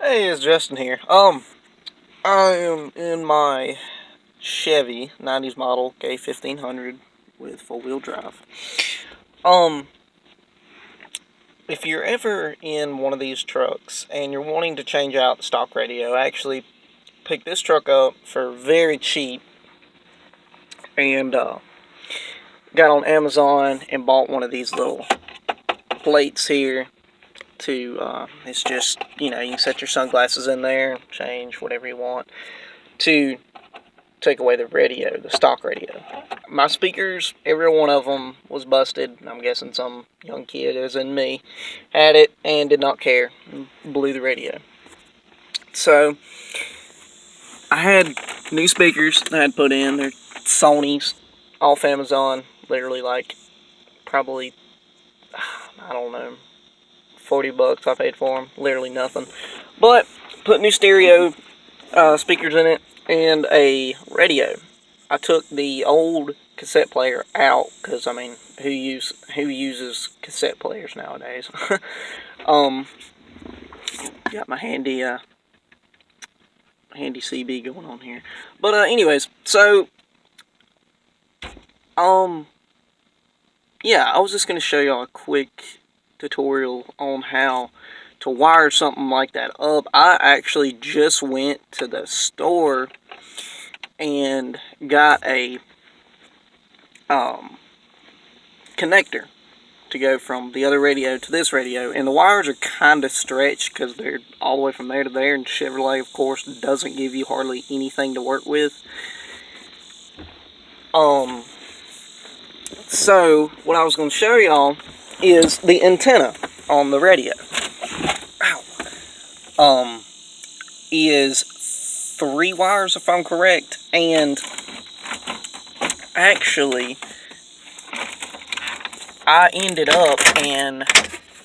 Hey, it's Justin here. I am in my Chevy 90s model K1500 with four-wheel drive. Um, if you're ever in one of these trucks and you're wanting to change out the stock radio, I actually picked this truck up for very cheap and got on Amazon and bought one of these little plates here to, it's just, you can set your sunglasses in there, change whatever you want, to take away the radio, the stock radio. My speakers, every one of them was busted. I'm guessing some young kid, as in me, had it and did not care and blew the radio. So I had new speakers I had put in. They're Sony's, off Amazon. Literally like probably, I don't know, 40 bucks I paid for them. Literally nothing. But put new stereo speakers in it and a radio. I took the old cassette player out because I mean, who uses cassette players nowadays? Got my handy CB going on here, but anyways, so yeah, I was just gonna show y'all a quick tutorial on how to wire something like that up. I actually just went to the store and got a connector to go from the other radio to this radio, and the wires are kind of stretched because they're all the way from there to there, and Chevrolet, of course, doesn't give you hardly anything to work with. So what I was going to show y'all is the antenna on the radio. Is 3 wires if I'm correct, and actually I ended up in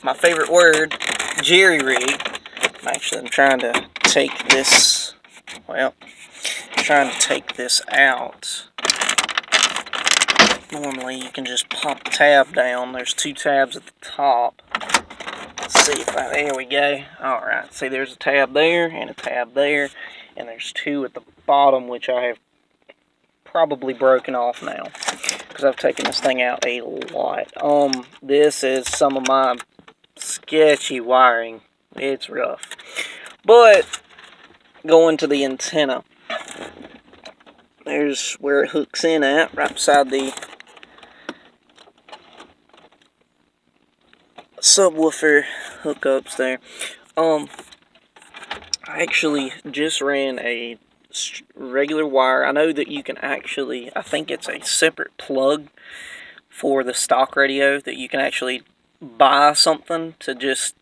my favorite word, jerry-rig. I'm trying to take this, out. Normally you can just pop the tab down. There's 2 tabs at the top. Let's see if there we go. Alright, see there's a tab there and a tab there, and there's 2 at the bottom, which I have probably broken off now because I've taken this thing out a lot. This is some of my sketchy wiring. It's rough. But going to the antenna, there's where it hooks in at, right beside the subwoofer hookups there. I actually just ran a regular wire. I know that you can actually, I think it's a separate plug for the stock radio that you can actually buy something to just,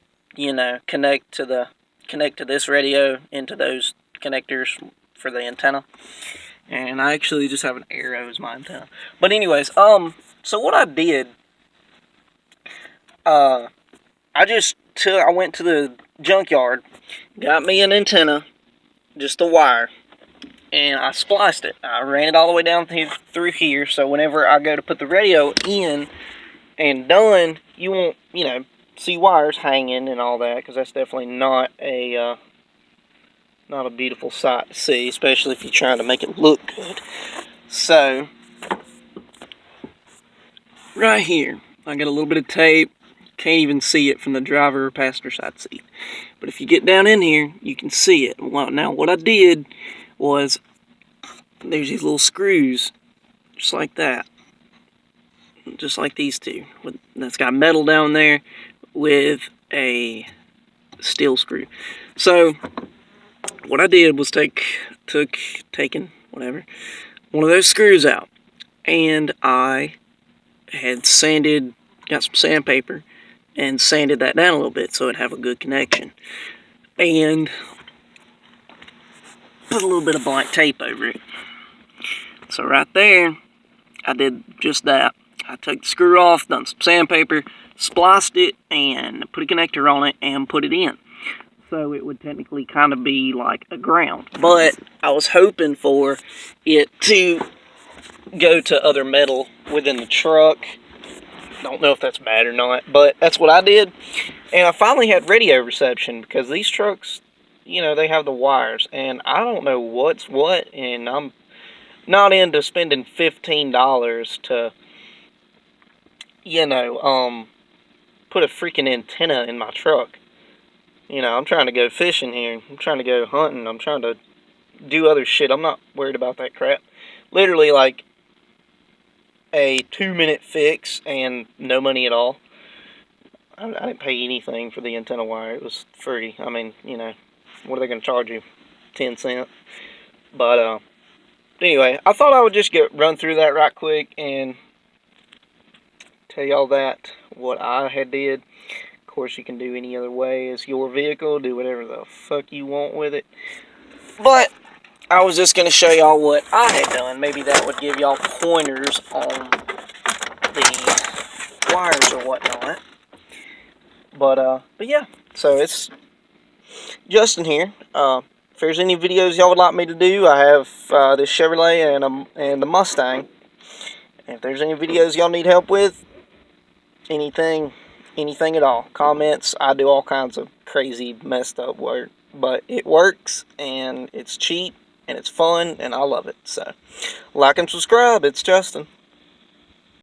connect to this radio into those connectors for the antenna. And I actually just have an arrow as my antenna. But anyways, so what I did, I went to the junkyard, got me an antenna, just a wire, and I spliced it. I ran it all the way down through here, so whenever I go to put the radio in and done, you won't, see wires hanging and all that, because that's definitely not a beautiful sight to see, especially if you're trying to make it look good. So, right here, I got a little bit of tape. Can't even see it from the driver or passenger side seat. But if you get down in here, you can see it. Now, what I did was, there's these little screws, just like that. Just like these two. That's got metal down there with a steel screw. So, what I did was taken one of those screws out, and I had got some sandpaper and sanded that down a little bit so it'd have a good connection, and put a little bit of black tape over it. So right there, I did just that. I took the screw off, done some sandpaper, spliced it, and put a connector on it and put it in. So it would technically kind of be like a ground. But I was hoping for it to go to other metal within the truck. Don't know if that's bad or not, but that's what I did. And I finally had radio reception, because these trucks, you know, they have the wires, and I don't know what's what, and I'm not into spending $15 to, you know, put a freaking antenna in my truck. You know, I'm trying to go fishing here. I'm trying to go hunting. I'm trying to do other shit. I'm not worried about that crap. Literally, like, a 2-minute fix and no money at all. I didn't pay anything for the antenna wire. It was free. I mean, you know, what are they going to charge you? 10 cents? But, anyway, I thought I would just run through that right quick and tell y'all that, what I had did. Of course, you can do any other way. It's your vehicle. Do whatever the fuck you want with it. But I was just going to show y'all what I had done. Maybe that would give y'all pointers on the wires or whatnot. But yeah. So it's Justin here. If there's any videos y'all would like me to do, I have this Chevrolet and a Mustang. And if there's any videos y'all need help with, anything at all, comments. I do all kinds of crazy, messed up work. But it works, and it's cheap, and it's fun, and I love it. So, like and subscribe. It's Justin.